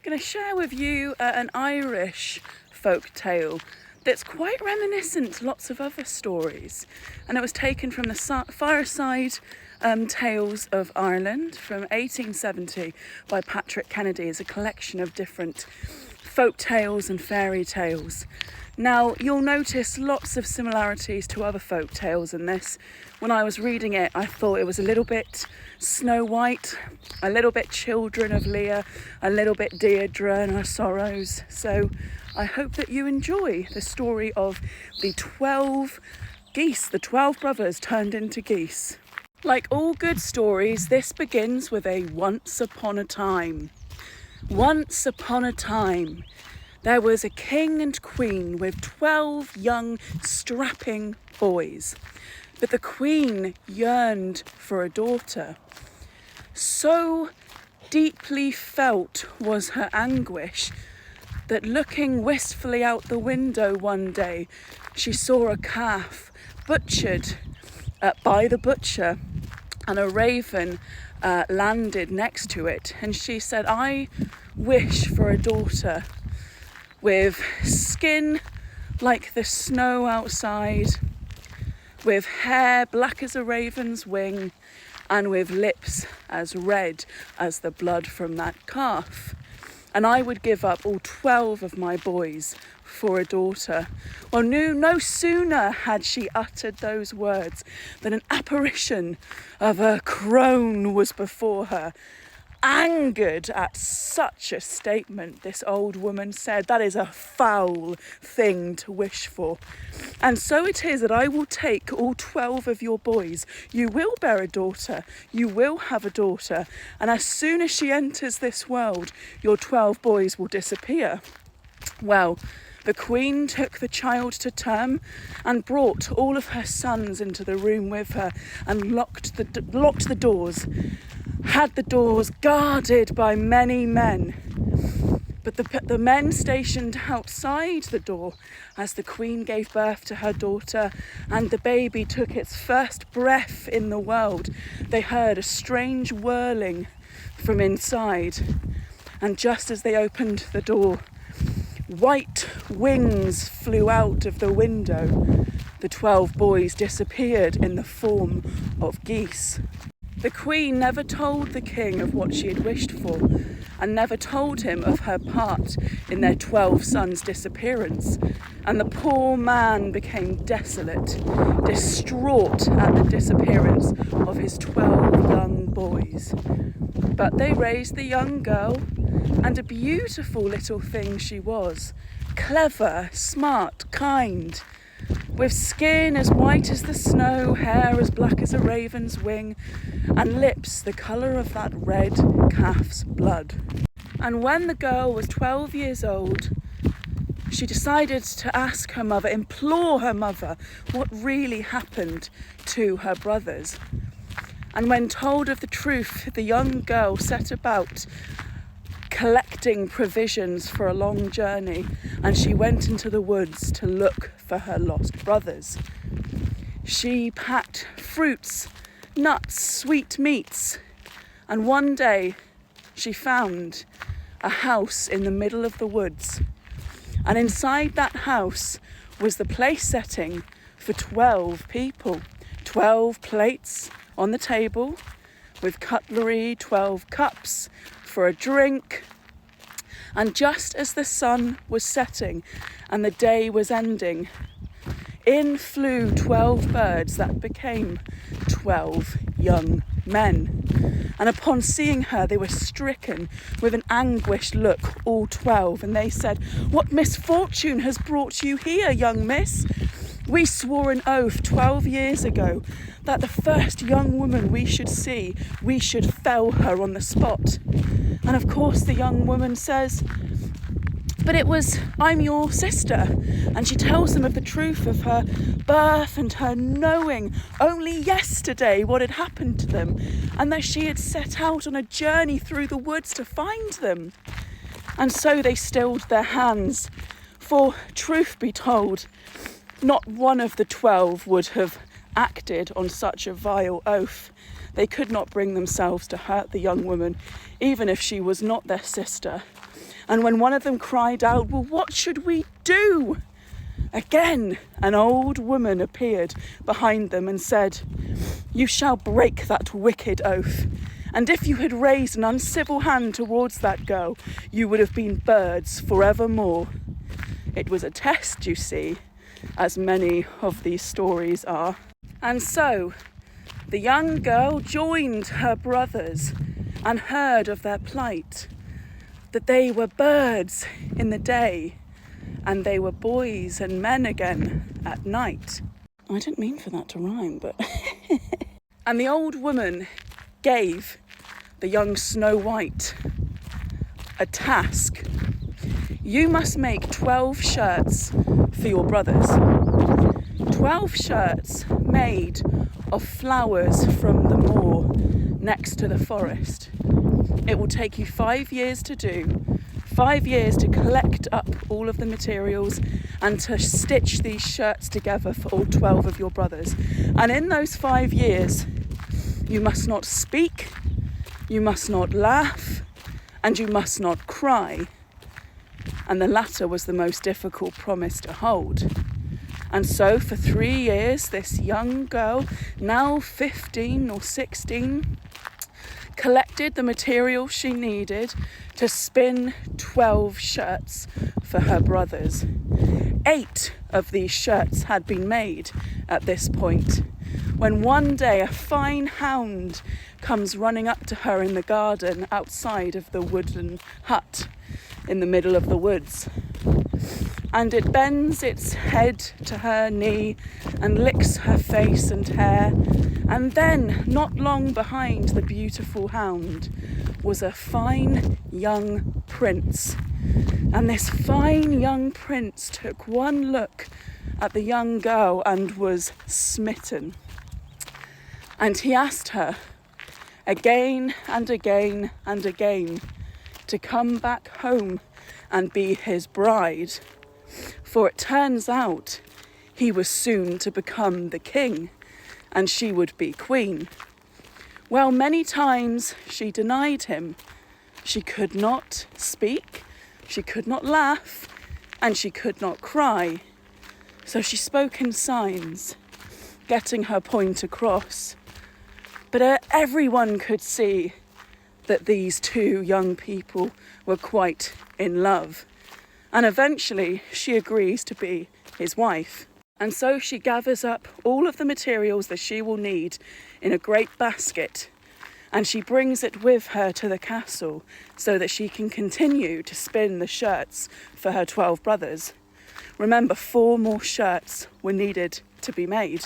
going to share with you an Irish folk tale that's quite reminiscent to lots of other stories, and it was taken from the Fireside Tales of Ireland from 1870 by Patrick Kennedy. As a collection of different folk tales and fairy tales. Now, you'll notice lots of similarities to other folk tales in this. When I was reading it, I thought it was a little bit Snow White, a little bit Children of Lear, a little bit Deirdre and her sorrows. So I hope that you enjoy the story of the 12 geese, the 12 brothers turned into geese. Like all good stories, this begins with a once upon a time. Once upon a time, there was a king and queen with 12 young, strapping boys. But the queen yearned for a daughter. So deeply felt was her anguish that looking wistfully out the window one day, she saw a calf butchered by the butcher, and a raven landed next to it. And she said, "I wish for a daughter with skin like the snow outside, with hair black as a raven's wing, and with lips as red as the blood from that calf. And I would give up all 12 of my boys for a daughter." Well, no sooner had she uttered those words than an apparition of a crone was before her. Angered at such a statement, this old woman said, "That is a foul thing to wish for. And so it is that I will take all 12 of your boys. You will bear a daughter. You will have a daughter. And as soon as she enters this world, your 12 boys will disappear." Well, the queen took the child to term and brought all of her sons into the room with her and locked the doors. Had the doors guarded by many men. But the men stationed outside the door as the queen gave birth to her daughter and the baby took its first breath in the world. They heard a strange whirling from inside. And just as they opened the door, white wings flew out of the window. The 12 boys disappeared in the form of geese. The queen never told the king of what she had wished for, and never told him of her part in their 12 sons' disappearance. And the poor man became desolate, distraught at the disappearance of his 12 young boys. But they raised the young girl, and a beautiful little thing she was, clever, smart, kind, with skin as white as the snow, hair as black as a raven's wing, and lips the colour of that red calf's blood. And when the girl was 12 years old, she decided to ask her mother, implore her mother, what really happened to her brothers. And when told of the truth, the young girl set about collecting provisions for a long journey, and she went into the woods to look for her lost brothers. She packed fruits, nuts, sweet meats, and one day she found a house in the middle of the woods. And inside that house was the place setting for 12 people. 12 plates on the table with cutlery, 12 cups for a drink. And just as the sun was setting and the day was ending, in flew 12 birds that became 12 young men. And upon seeing her, they were stricken with an anguished look, all 12. And they said, "What misfortune has brought you here, young miss? We swore an oath 12 years ago that the first young woman we should see, we should fell her on the spot." And of course the young woman says, "But I'm your sister." And she tells them of the truth of her birth and her knowing only yesterday what had happened to them, and that she had set out on a journey through the woods to find them. And so they stilled their hands, for truth be told, not one of the 12 would have acted on such a vile oath. They could not bring themselves to hurt the young woman, even if she was not their sister. And when one of them cried out, "Well, what should we do?" Again, an old woman appeared behind them and said, "You shall break that wicked oath. And if you had raised an uncivil hand towards that girl, you would have been birds forevermore." It was a test, you see, as many of these stories are. And so, the young girl joined her brothers and heard of their plight, that they were birds in the day, and they were boys and men again at night. I didn't mean for that to rhyme, but... And the old woman gave the young Snow White a task. You must make 12 shirts for your brothers. 12 shirts made of flowers from the moor next to the forest. It will take you 5 years to do, 5 years to collect up all of the materials and to stitch these shirts together for all 12 of your brothers. And in those 5 years, you must not speak, you must not laugh, and you must not cry. And the latter was the most difficult promise to hold. And so for 3 years, this young girl, now 15 or 16, collected the materials she needed to spin 12 shirts for her brothers. 8 of these shirts had been made at this point, when one day a fine hound comes running up to her in the garden outside of the wooden hut in the middle of the woods. And it bends its head to her knee and licks her face and hair. And then, not long behind the beautiful hound, was a fine young prince. And this fine young prince took one look at the young girl and was smitten. And he asked her again and again and again to come back home and be his bride. For it turns out he was soon to become the king and she would be queen. Well, many times she denied him. She could not speak, she could not laugh, and she could not cry. So she spoke in signs, getting her point across. But everyone could see that these two young people were quite in love. And eventually she agrees to be his wife. And so she gathers up all of the materials that she will need in a great basket, and she brings it with her to the castle so that she can continue to spin the shirts for her 12 brothers. Remember, 4 more shirts were needed to be made.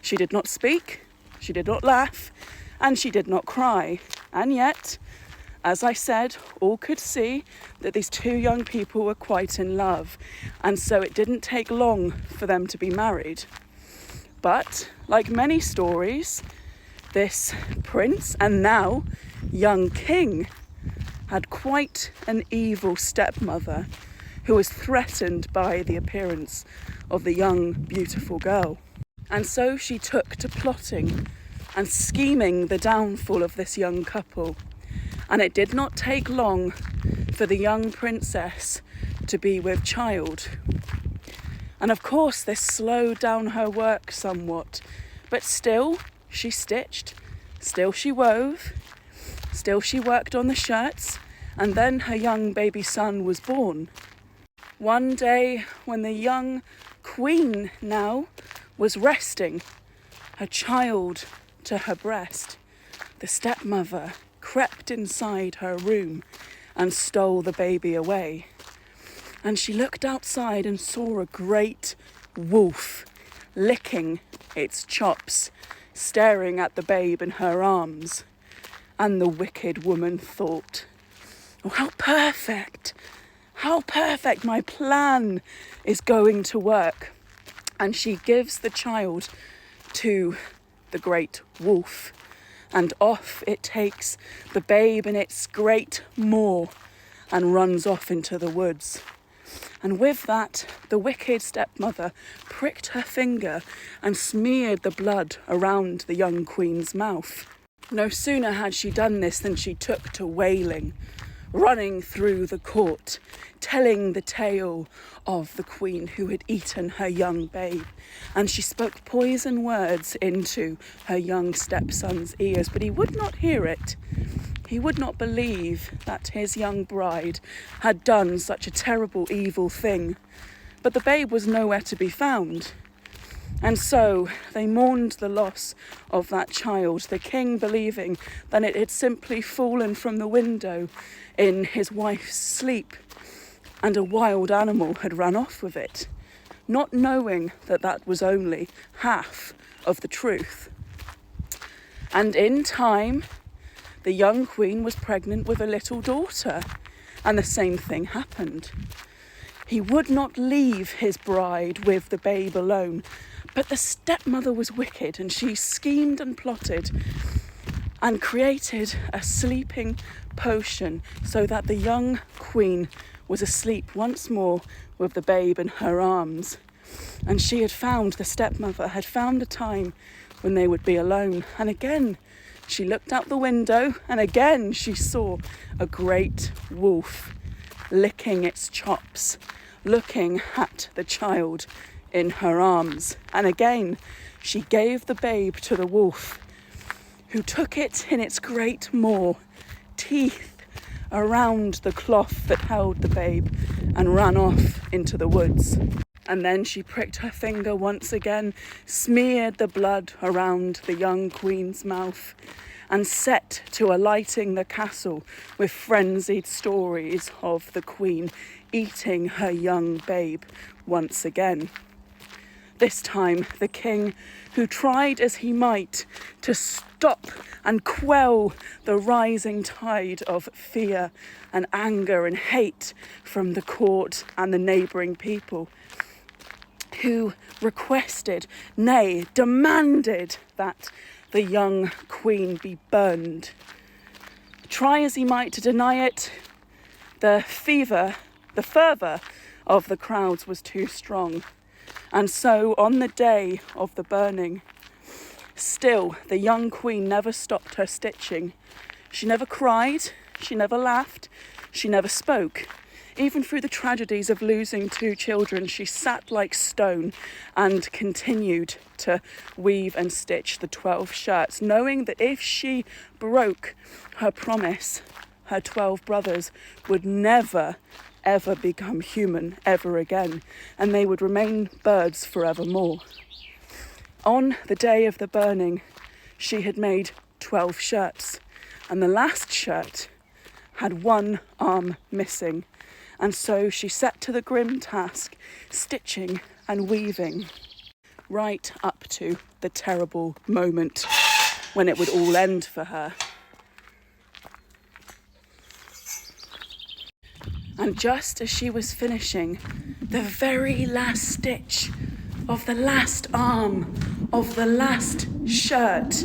She did not speak, she did not laugh, and she did not cry. And yet, as I said, all could see that these 2 young people were quite in love, and so it didn't take long for them to be married. But, like many stories, this prince, and now young king, had quite an evil stepmother who was threatened by the appearance of the young, beautiful girl. And so she took to plotting and scheming the downfall of this young couple. And it did not take long for the young princess to be with child. And of course this slowed down her work somewhat, but still she stitched, still she wove, still she worked on the shirts, and then her young baby son was born. One day when the young queen now was resting her child to her breast, the stepmother crept inside her room and stole the baby away. And she looked outside and saw a great wolf licking its chops, staring at the babe in her arms. And the wicked woman thought, "Oh, how perfect my plan is going to work." And she gives the child to the great wolf, and off it takes the babe in its great maw and runs off into the woods. And with that, the wicked stepmother pricked her finger and smeared the blood around the young queen's mouth. No sooner had she done this than she took to wailing, running through the court, telling the tale of the queen who had eaten her young babe. And she spoke poison words into her young stepson's ears, but he would not hear it. He would not believe that his young bride had done such a terrible, evil thing. But the babe was nowhere to be found. And so they mourned the loss of that child, the king believing that it had simply fallen from the window in his wife's sleep and a wild animal had run off with it, not knowing that that was only half of the truth. And in time, the young queen was pregnant with a little daughter, and the same thing happened. He would not leave his bride with the babe alone, but the stepmother was wicked, and she schemed and plotted and created a sleeping potion so that the young queen was asleep once more with the babe in her arms. And the stepmother had found a time when they would be alone. And again, she looked out the window, and again she saw a great wolf licking its chops, looking at the child in her arms. And again, she gave the babe to the wolf, who took it in its great maw, teeth around the cloth that held the babe, and ran off into the woods. And then she pricked her finger once again, smeared the blood around the young queen's mouth, and set to alighting the castle with frenzied stories of the queen eating her young babe once again. This time, the king, who tried as he might to stop and quell the rising tide of fear and anger and hate from the court and the neighbouring people, who requested, nay, demanded that the young queen be burned. Try as he might to deny it, the fervour of the crowds was too strong. And so on the day of the burning, still the young queen never stopped her stitching. She never cried, she never laughed, she never spoke. Even through the tragedies of losing 2 children, she sat like stone and continued to weave and stitch the 12 shirts, knowing that if she broke her promise, her 12 brothers would never ever become human ever again, and they would remain birds forevermore. On the day of the burning, she had made 12 shirts, and the last shirt had 1 arm missing, and so she set to the grim task, stitching and weaving, right up to the terrible moment when it would all end for her. And just as she was finishing the very last stitch of the last arm of the last shirt,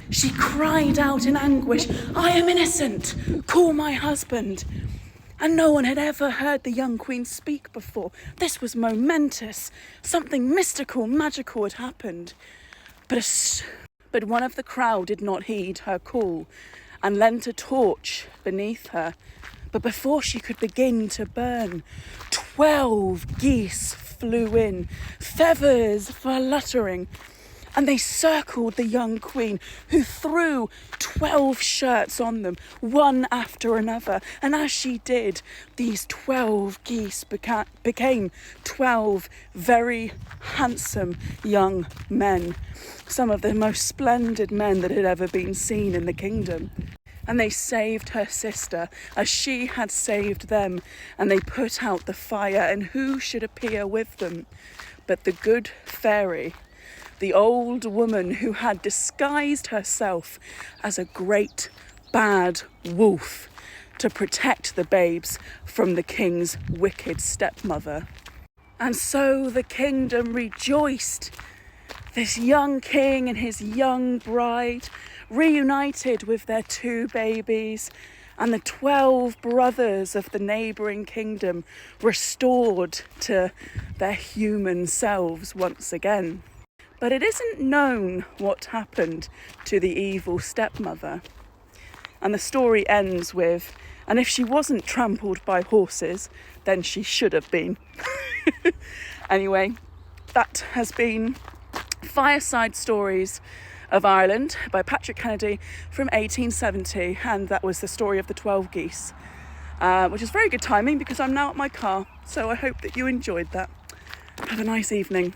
she cried out in anguish, "I am innocent! Call my husband!" And no one had ever heard the young queen speak before. This was momentous. Something mystical, magical had happened. But one of the crowd did not heed her call and lent a torch beneath her. But before she could begin to burn, 12 geese flew in, feathers fluttering, and they circled the young queen, who threw 12 shirts on them, one after another. And as she did, these 12 geese became 12 very handsome young men, some of the most splendid men that had ever been seen in the kingdom. And they saved her sister as she had saved them, and they put out the fire, and who should appear with them but the good fairy, the old woman who had disguised herself as a great bad wolf to protect the babes from the king's wicked stepmother. And so the kingdom rejoiced. This young king and his young bride reunited with their 2 babies, and the 12 brothers of the neighbouring kingdom restored to their human selves once again. But it isn't known what happened to the evil stepmother. And the story ends with And if she wasn't trampled by horses, then she should have been. Anyway, that has been Fireside Stories of Ireland by Patrick Kennedy from 1870, and that was the story of the 12 geese, which is very good timing because I'm now at my car, so I hope that you enjoyed that. Have a nice evening.